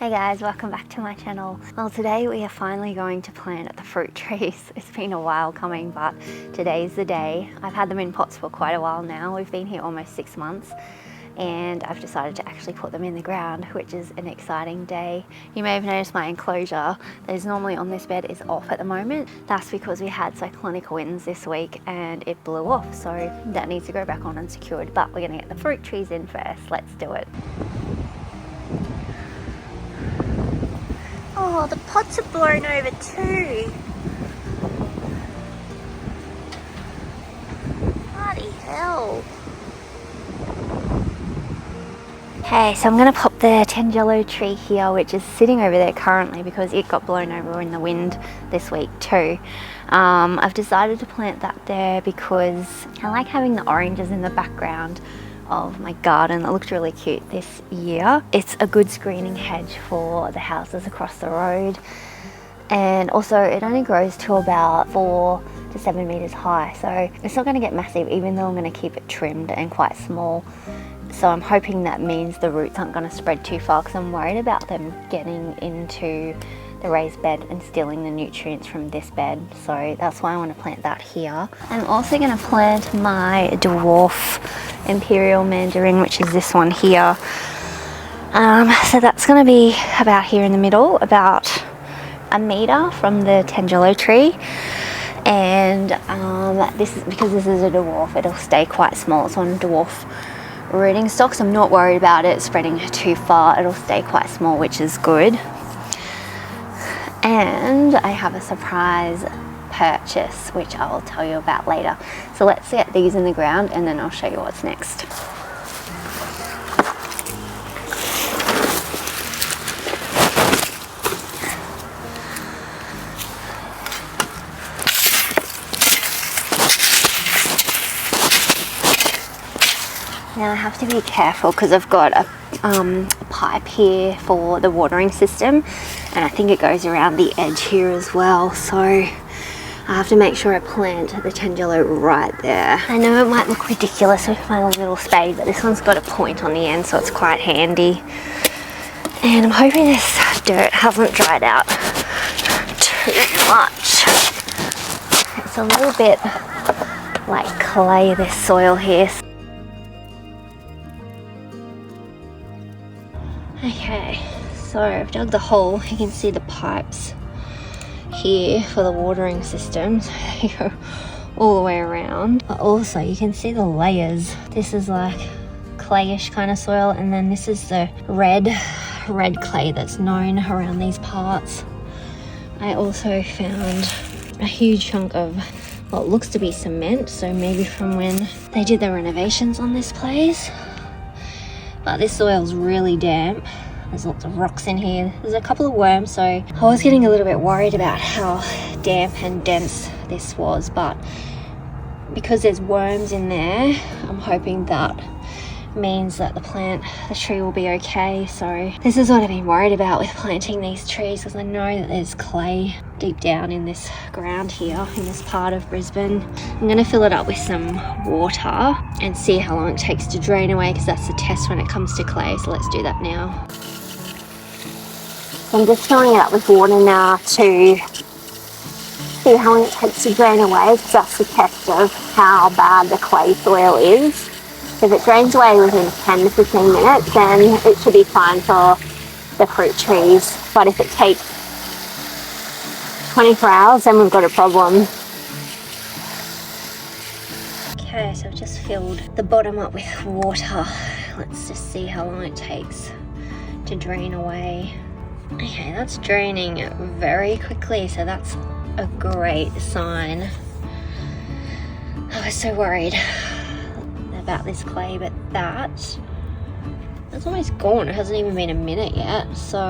Hey guys, welcome back to my channel. Well, today we are finally going to plant the fruit trees. It's been a while coming, but today's the day. I've had them in pots for quite a while now. We've been here almost 6 months and I've decided to actually put them in the ground, which is an exciting day. You may have noticed my enclosure that is normally on this bed is off at the moment. That's because we had cyclonic winds this week and it blew off, so that needs to go back on and secured, but we're gonna get the fruit trees in first. Let's do it. Oh, the pots are blown over too. Bloody hell. Okay, so I'm going to pop the Tangelo tree here, which is sitting over there currently because it got blown over in the wind this week too. I've decided to plant that there because I like having the oranges in the background of my garden. It looked really cute this year. It's a good screening hedge for the houses across the road, and also it only grows to about 4 to 7 meters high, so it's not going to get massive even though I'm going to keep it trimmed and quite small. So I'm hoping that means the roots aren't going to spread too far because I'm worried about them getting into the raised bed and stealing the nutrients from this bed, so that's why I want to plant that here. I'm also going to plant my dwarf imperial mandarin, which is this one here. So that's going to be about here in the middle, about a meter from the Tangelo tree, and this is because this is a dwarf, it'll stay quite small. It's on dwarf rooting stock, so I'm not worried about it spreading too far. It'll stay quite small, which is good. And I have a surprise purchase which I will tell you about later. So let's get these in the ground and then I'll show you what's next. Now I have to be careful because I've got a pipe here for the watering system, and I think it goes around the edge here as well, so I have to make sure I plant the Tangelo right there. I know it might look ridiculous with my little spade, but this one's got a point on the end, so it's quite handy. And I'm hoping this dirt hasn't dried out too much. It's a little bit like clay, this soil here. Okay, so I've dug the hole. You can see the pipes here for the watering system. So they go all the way around. But also you can see the layers. This is like clayish kind of soil, and then this is the red clay that's known around these parts. I also found a huge chunk of what looks to be cement, so maybe from when they did the renovations on this place. But this soil's really damp. There's lots of rocks in here. There's a couple of worms, so I was getting a little bit worried about how damp and dense this was, but because there's worms in there, I'm hoping that means that the tree will be okay. So this is what I've been worried about with planting these trees, because I know that there's clay deep down in this ground here in this part of Brisbane. I'm going to fill it up with some water and see how long it takes to drain away, because that's the test when it comes to clay. So let's do that now. I'm just filling it up with water now to see how long it takes to drain away, because that's the test of how bad the clay soil is. If it drains away within 10 to 15 minutes, then it should be fine for the fruit trees. But if it takes 24 hours, then we've got a problem. Okay, so I've just filled the bottom up with water. Let's just see how long it takes to drain away. Okay, that's draining very quickly, so that's a great sign. I was so worried about this clay, but that's almost gone. It hasn't even been a minute yet, so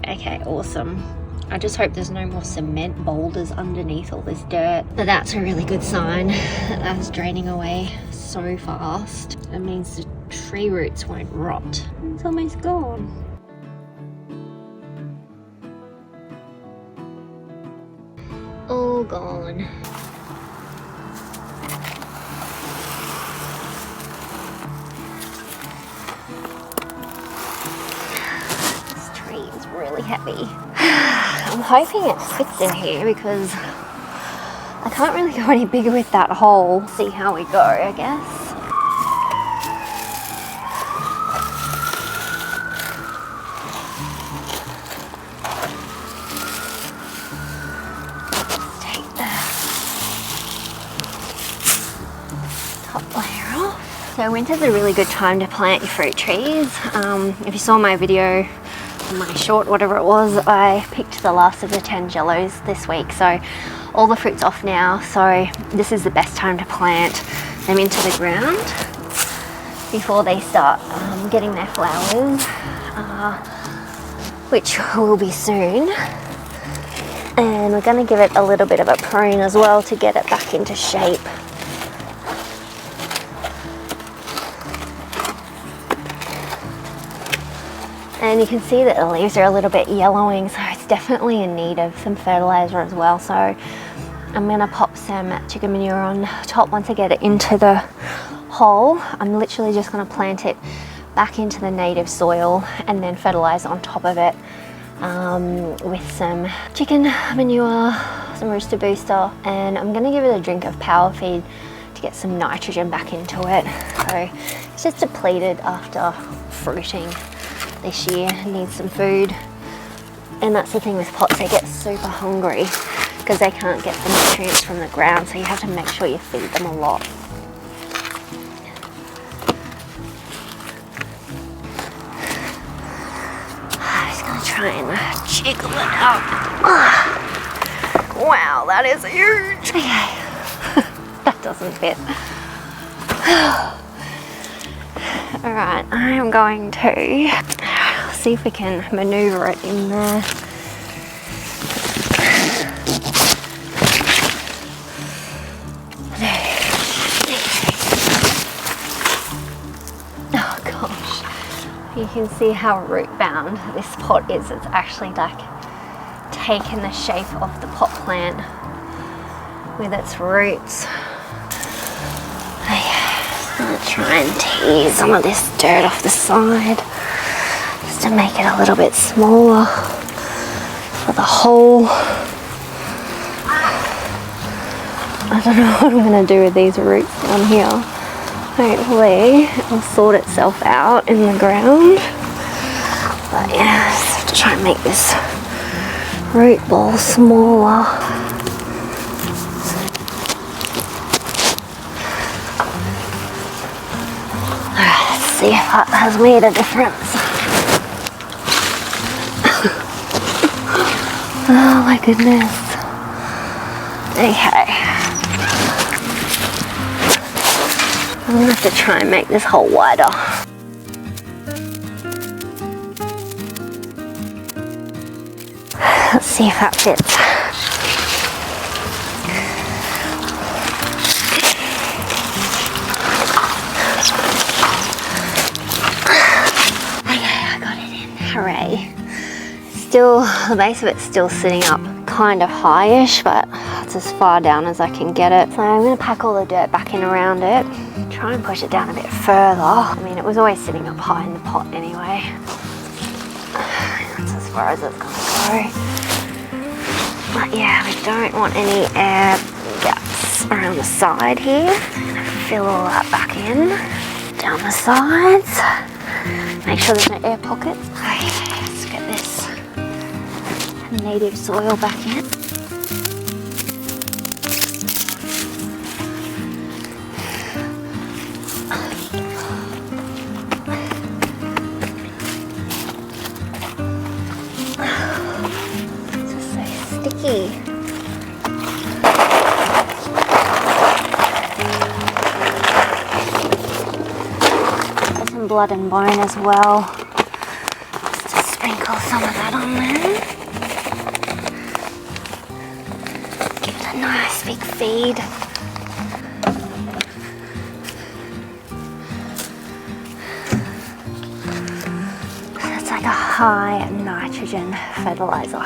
okay, awesome. I just hope there's no more cement boulders underneath all this dirt, but that's a really good sign that that's draining away so fast. It means the tree roots won't rot. It's almost gone. All gone. really heavy. I'm hoping it fits in here because I can't really go any bigger with that hole. See how we go, I guess. So winter's a really good time to plant your fruit trees. If you saw my video, my short, whatever it was, I picked the last of the tangelos this week. So all the fruit's off now. So this is the best time to plant them into the ground before they start getting their flowers, which will be soon. And we're going to give it a little bit of a prune as well to get it back into shape. And you can see that the leaves are a little bit yellowing, so it's definitely in need of some fertilizer as well. So I'm going to pop some chicken manure on top once I get it into the hole. I'm literally just going to plant it back into the native soil and then fertilize on top of it with some chicken manure, some rooster booster, and I'm going to give it a drink of power feed to get some nitrogen back into it. So it's just depleted after fruiting this year, needs some food. And that's the thing with pots, they get super hungry because they can't get the nutrients from the ground, so you have to make sure you feed them a lot. I'm just gonna try and jiggle it out. Wow, that is huge. Okay, that doesn't fit. Alright, I am going to see if we can maneuver it in there. Oh gosh, you can see how root bound this pot is. It's actually like taken the shape of the pot plant with its roots. I'm going to try and tease some of this dirt off the side just to make it a little bit smaller for the hole. I don't know what I'm going to do with these roots down here. Hopefully it'll sort itself out in the ground. But yeah, just have to try and make this root ball smaller. See if that has made a difference. Oh my goodness. Okay. I'm gonna have to try and make this hole wider. Let's see if that fits. Hooray. Still, the base of it's still sitting up kind of high-ish, but it's as far down as I can get it. So I'm going to pack all the dirt back in around it, try and push it down a bit further. I mean, it was always sitting up high in the pot anyway. That's as far as it's going to go. But yeah, we don't want any air gaps around the side here. I'm going to fill all that back in, down the sides. Make sure there's no air pockets. Okay, let's get this native soil back in. This is so sticky. Blood and bone as well, just to sprinkle some of that on there. Give it a nice big feed. It's like a high nitrogen fertilizer.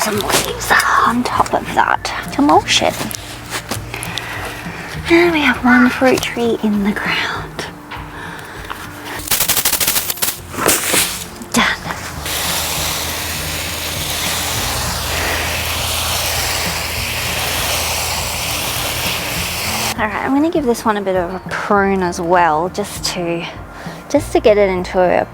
some leaves on top of that to mulch it. And we have one fruit tree in the ground. Done. Alright, I'm going to give this one a bit of a prune as well, just to get it into a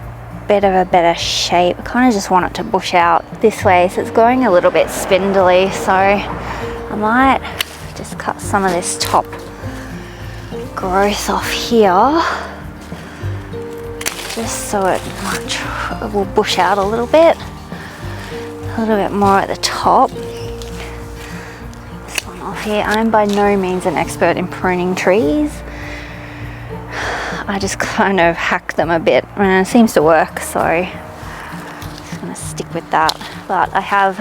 bit of a better shape. I kind of just want it to bush out this way, so it's going a little bit spindly, so I might just cut some of this top growth off here, just so it will bush out a little bit more at the top. This one off here. I'm by no means an expert in pruning trees. I just kind of hack them a bit and it seems to work, so I'm just going to stick with that. But I have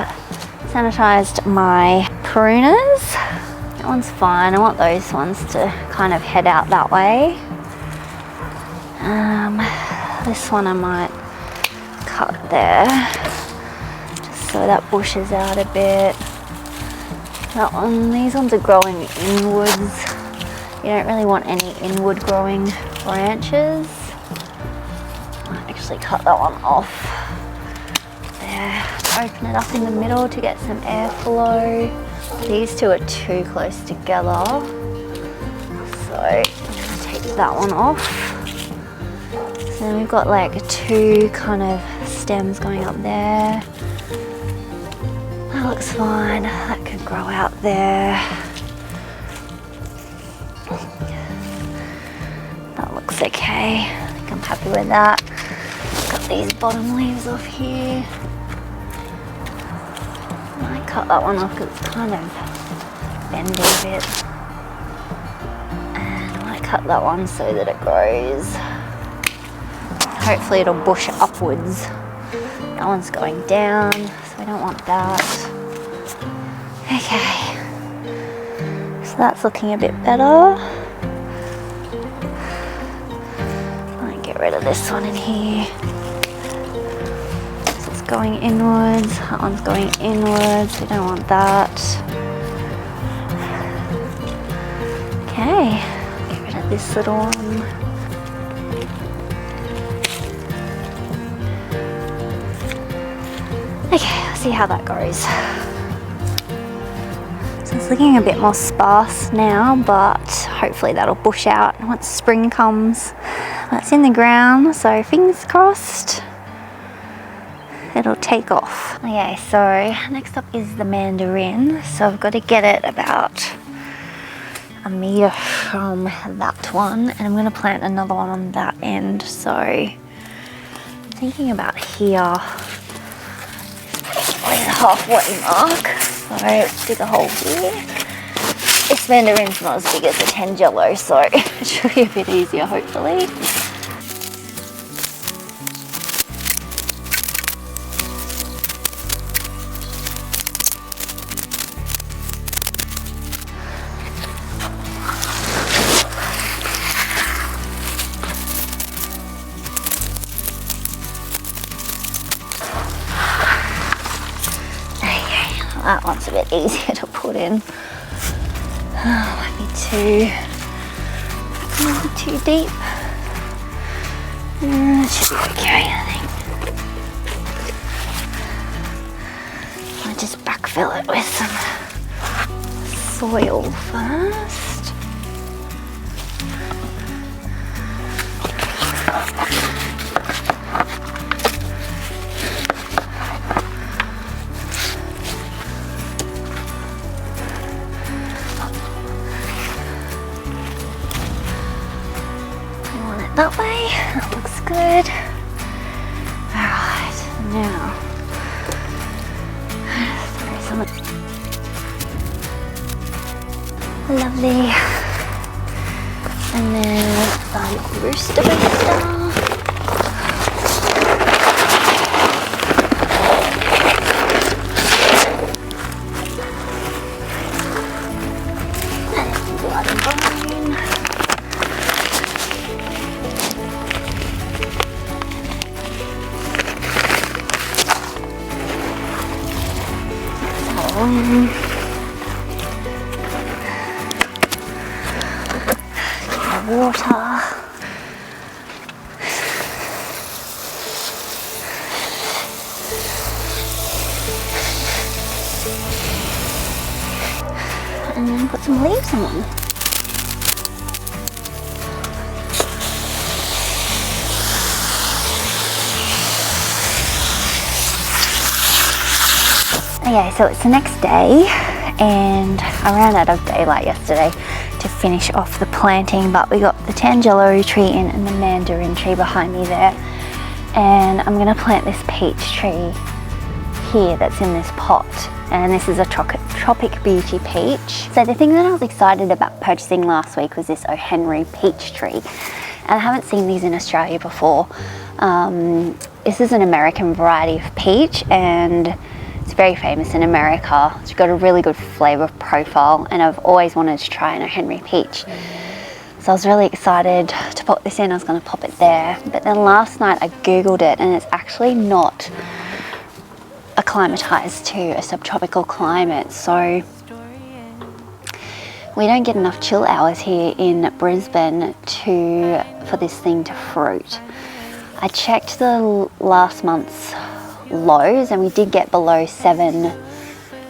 sanitized my pruners. That one's fine. I want those ones to kind of head out that way. This one I might cut there, just so that bushes out a bit. That one, these ones are growing inwards. You don't really want any inward growing branches. Might actually cut that one off there. Open it up in the middle to get some airflow. These two are too close together, so I'm going to take that one off. So then we've got like two kind of stems going up there. That looks fine. That could grow out there. That looks okay. I think I'm happy with that. Got these bottom leaves off here. I might cut that one off because it's kind of bendy a bit. And I might cut that one so that it grows. Hopefully it'll bush upwards. That one's going down, so we don't want that. Okay. So that's looking a bit better. Get rid of this one in here. So it's going inwards, that one's going inwards, we don't want that. Okay, get rid of this little one. Okay, let's see how that goes. So it's looking a bit more sparse now, but hopefully that'll bush out once spring comes. That's in the ground, so fingers crossed it'll take off. Okay, so next up is the mandarin. So I've got to get it about a meter from that one, and I'm going to plant another one on that end. So I'm thinking about here, like the halfway mark. So let's dig a hole here. This mandarin's not as big as the Tangelo, so it should be a bit easier hopefully. That one's a bit easier to put in. Might be too deep. It should be okay, I think. I'll just backfill it with some soil first. That way, that looks good. Alright, now throw some lovely, and then some rooster booster. And blood and bone. Water. And then put some leaves on. Okay, so it's the next day and I ran out of daylight yesterday to finish off the planting, but we got the tangelo tree in and the mandarin tree behind me there, and I'm going to plant this peach tree here that's in this pot, and this is a tropic beauty peach. So the thing that I was excited about purchasing last week was this O. Henry peach tree, and I haven't seen these in Australia before. This is an American variety of peach and it's very famous in America. It's got a really good flavour profile and I've always wanted to try an O. Henry peach. So I was really excited to pop this in. I was going to pop it there. But then last night I googled it and it's actually not acclimatized to a subtropical climate. So we don't get enough chill hours here in Brisbane for this thing to fruit. I checked the last month's lows and we did get below 7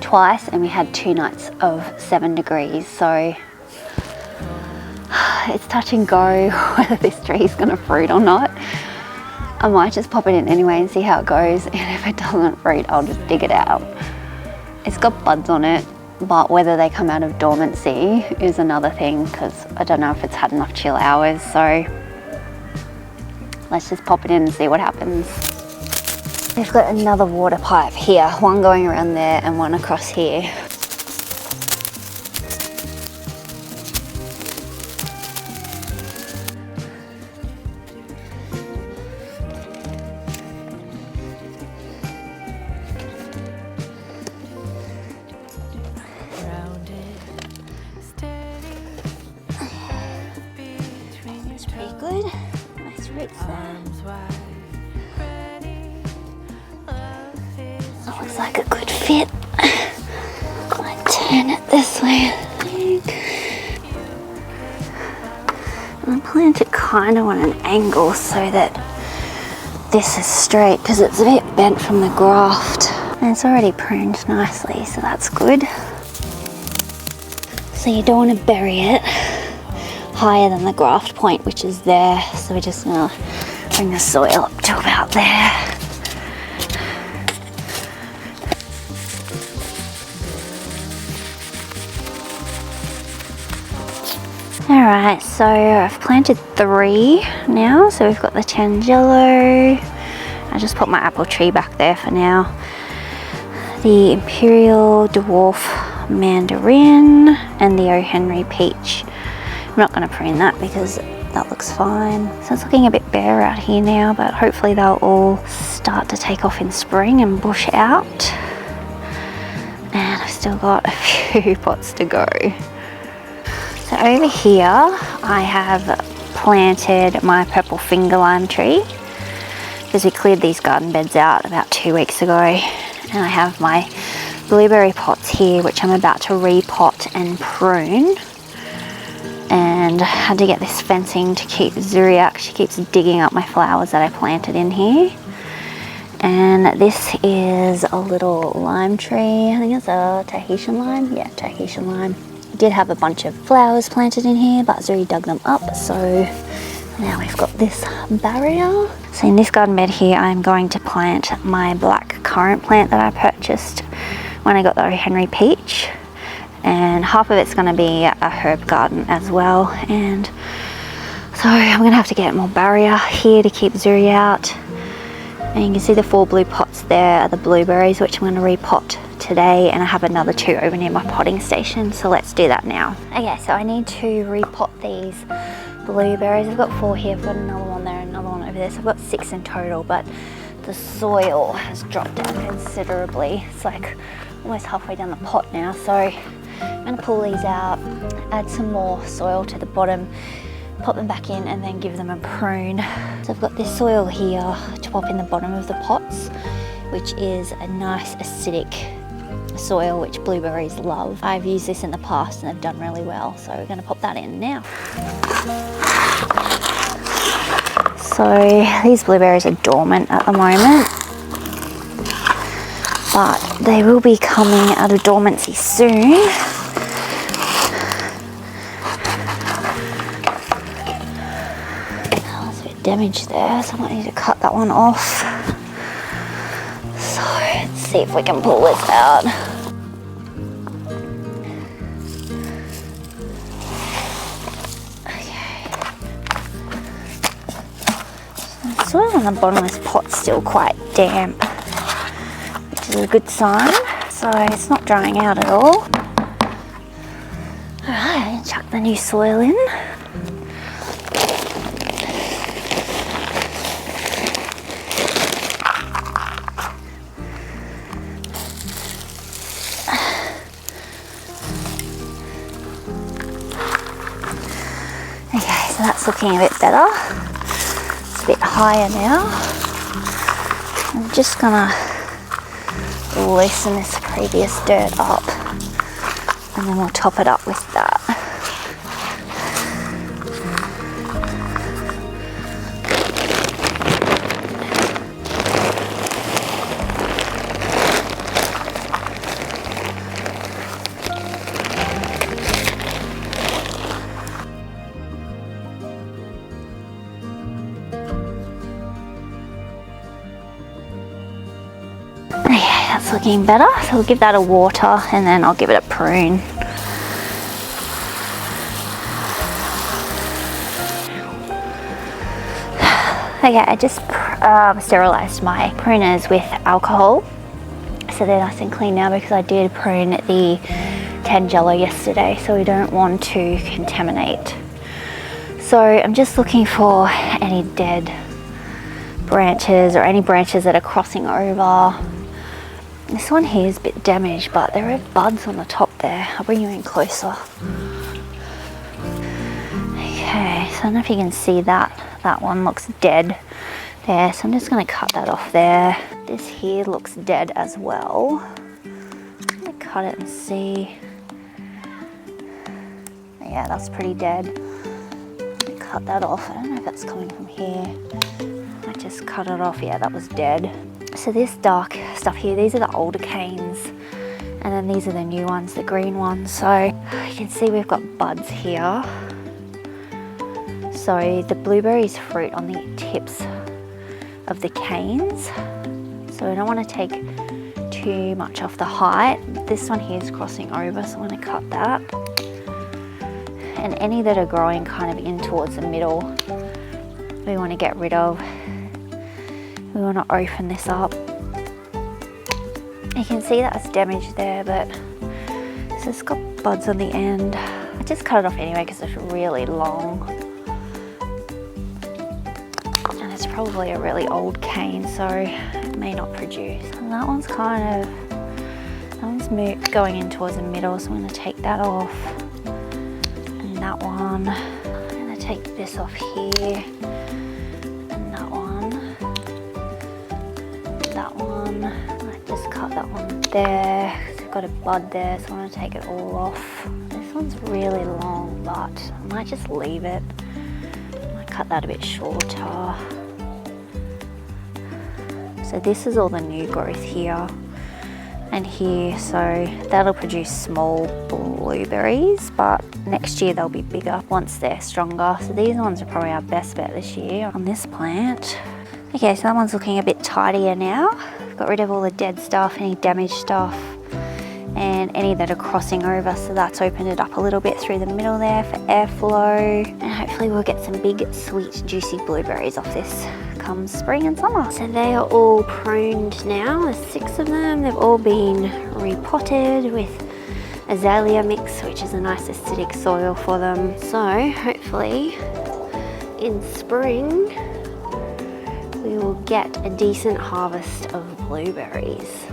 twice and we had 2 nights of 7 degrees, so it's touch and go whether this tree is going to fruit or not. I might just pop it in anyway and see how it goes, and if it doesn't fruit I'll just dig it out. It's got buds on it, but whether they come out of dormancy is another thing because I don't know if it's had enough chill hours, so let's just pop it in and see what happens. We've got another water pipe here, one going around there and one across here. It's pretty good. Nice roots there. That looks like a good fit. I turn it this way, I think. And I plant it kind of on an angle so that this is straight because it's a bit bent from the graft. And it's already pruned nicely, so that's good. So you don't want to bury it higher than the graft point, which is there. So we're just going to bring the soil up to about there. Alright, so I've planted 3 now, so we've got the tangelo. I just put my apple tree back there for now. The imperial dwarf mandarin and the O. Henry peach. I'm not going to prune that because that looks fine. So it's looking a bit bare out here now, but hopefully they'll all start to take off in spring and bush out. And I've still got a few pots to go. So over here I have planted my purple finger lime tree because we cleared these garden beds out about 2 weeks ago, and I have my blueberry pots here which I'm about to repot and prune, and I had to get this fencing to keep Zuriak. She keeps digging up my flowers that I planted in here. And this is a little lime tree. I think it's a Tahitian lime. Yeah, Tahitian lime. Did have a bunch of flowers planted in here, but Zuri dug them up, so now we've got this barrier. So in this garden bed here I'm going to plant my black currant plant that I purchased when I got the O. Henry peach, and half of it's going to be a herb garden as well, and so I'm going to have to get more barrier here to keep Zuri out. And you can see the 4 blue pots there are the blueberries, which I'm going to repot today, and I have another 2 over near my potting station, so let's do that now. Okay, so I need to repot these blueberries. I've got 4 here, I've got another one there, another one over there, so I've got 6 in total, but the soil has dropped down considerably. It's like almost halfway down the pot now, so I'm going to pull these out, add some more soil to the bottom, pop them back in and then give them a prune. So I've got this soil here to pop in the bottom of the pots, which is a nice acidic soil, which blueberries love. I've used this in the past and they've done really well, so we're going to pop that in now. So these blueberries are dormant at the moment, but they will be coming out of dormancy soon. There's a bit of damage there, so I might need to cut that one off. So let's see if we can pull this out. The soil on the bottom of this pot's still quite damp, which is a good sign. So it's not drying out at all. Alright, chuck the new soil in. Okay, so that's looking a bit better. It's a bit higher now. I'm just gonna loosen this previous dirt up and then we'll top it up with that. Okay, that's looking better. So we'll give that a water and then I'll give it a prune. Okay, I just sterilised my pruners with alcohol. So they're nice and clean now because I did prune the Tangelo yesterday, so we don't want to contaminate. So I'm just looking for any dead branches or any branches that are crossing over. This one here is a bit damaged, but there are buds on the top there. I'll bring you in closer. Okay, so I don't know if you can see that. That one looks dead there, so I'm just going to cut that off there. This here looks dead as well. I'm going to cut it and see. Yeah, that's pretty dead. I'm going to cut that off. I don't know if that's coming from here. I just cut it off. Yeah, that was dead. So this dark stuff here, these are the older canes, and then these are the new ones, the green ones. So you can see we've got buds here. So the blueberries fruit on the tips of the canes. So I don't want to take too much off the height. This one here is crossing over, so I'm going to cut that. And any that are growing kind of in towards the middle, we want to get rid of. We want to open this up. You can see that's damaged there, but so it's got buds on the end. I just cut it off anyway because it's really long. And it's probably a really old cane, so it may not produce. And that one's going in towards the middle, so I'm going to take that off. And that one, I'm going to take this off here. I just cut that one there because we've got a bud there, so I want to take it all off. This one's really long, but I might just leave it. I might cut that a bit shorter. So this is all the new growth here and here, so that'll produce small blueberries, but next year they'll be bigger once they're stronger. So these ones are probably our best bet this year on this plant. Okay, so that one's looking a bit tidier now. Got rid of all the dead stuff, any damaged stuff, and any that are crossing over. So that's opened it up a little bit through the middle there for airflow. And hopefully we'll get some big, sweet, juicy blueberries off this come spring and summer. So they are all pruned now. There's 6 of them. They've all been repotted with azalea mix, which is a nice acidic soil for them. So hopefully in spring, we will get a decent harvest of blueberries.